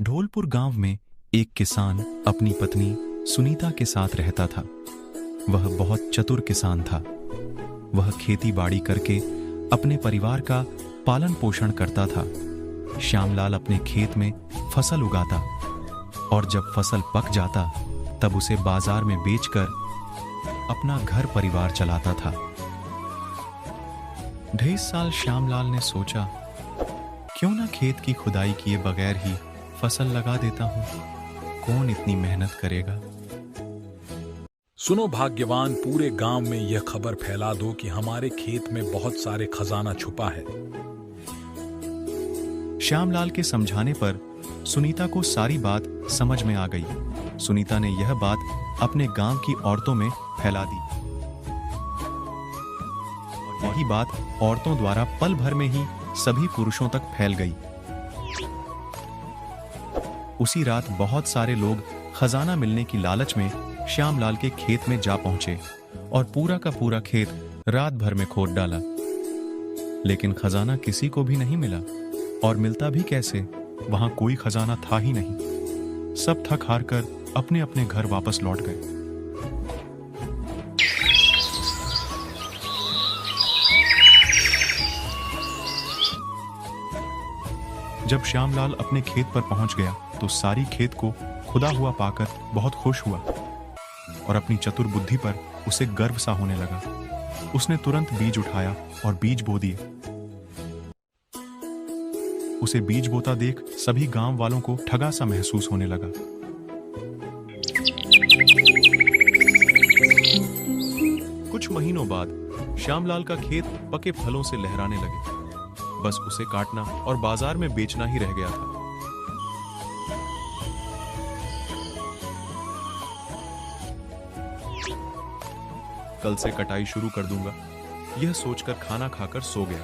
ढोलपुर गांव में एक किसान अपनी पत्नी सुनीता के साथ रहता था। वह बहुत चतुर किसान था। वह खेती बाड़ी करके अपने परिवार का पालन पोषण करता था। श्यामलाल अपने खेत में फसल उगाता और जब फसल पक जाता तब उसे बाजार में बेचकर अपना घर परिवार चलाता था। ढेर साल श्यामलाल ने सोचा, क्यों ना खेत की खुदाई किए बगैर ही फसल लगा देता हूं। कौन इतनी मेहनत करेगा। सुनो भाग्यवान, पूरे गांव में यह खबर फैला दो कि हमारे खेत में बहुत सारे खजाना छुपा है। श्यामलाल के समझाने पर सुनीता को सारी बात समझ में आ गई। सुनीता ने यह बात अपने गांव की औरतों में फैला दी। यही बात औरतों द्वारा पल भर में ही सभी पुरुषों तक फैल गई। उसी रात बहुत सारे लोग खजाना मिलने की लालच में श्यामलाल के खेत में जा पहुंचे और पूरा का पूरा खेत रात भर में खोद डाला। लेकिन खजाना किसी को भी नहीं मिला, और मिलता भी कैसे, वहां कोई खजाना था ही नहीं। सब थक हार कर अपने अपने घर वापस लौट गए। जब श्यामलाल अपने खेत पर पहुंच गया तो सारी खेत को खुदा हुआ पाकर बहुत खुश हुआ और अपनी चतुर बुद्धि पर उसे गर्व सा होने लगा। उसने तुरंत बीज उठाया और बीज बो दिए। उसे बीज बोता देख सभी गांव वालों को ठगा सा महसूस होने लगा। कुछ महीनों बाद श्यामलाल का खेत पके फलों से लहराने लगे। बस उसे काटना और बाजार में बेचना ही रह गया था। कल से कटाई शुरू कर दूंगा, यह सोचकर खाना खाकर सो गया।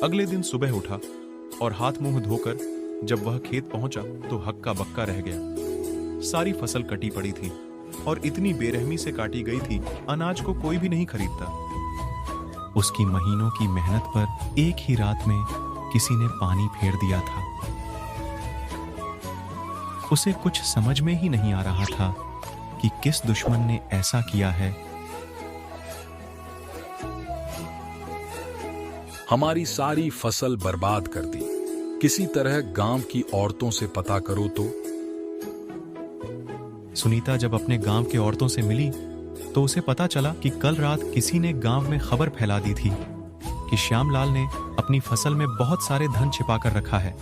अगले दिन सुबह उठा और हाथ मुंह धोकर जब वह खेत पहुंचा तो हक्का बक्का रह गया। सारी फसल कटी पड़ी थी और इतनी बेरहमी से काटी गई थी, अनाज को कोई भी नहीं खरीदता। उसकी महीनों की मेहनत पर एक ही रात में किसी ने पानी फेर दिया था। उसे कुछ समझ में ही नहीं आ रहा था कि किस दुश्मन ने ऐसा किया है। हमारी सारी फसल बर्बाद कर दी। किसी तरह गांव की औरतों से पता करो तो। सुनीता जब अपने गांव के औरतों से मिली तो उसे पता चला कि कल रात किसी ने गांव में खबर फैला दी थी कि श्यामलाल ने अपनी फसल में बहुत सारे धन छिपा कर रखा है।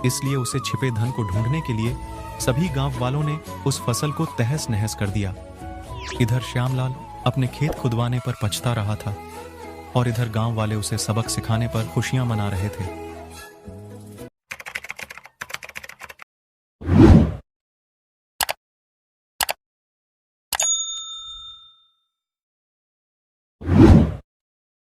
इसलिए उसे छिपे धन को ढूंढने के लिए सभी गांव वालों ने उस फसल को तहस नहस कर दिया। इधर श्यामलाल अपने खेत खुदवाने पर पछता रहा था और इधर गांव वाले उसे सबक सिखाने पर खुशियां मना रहे थे।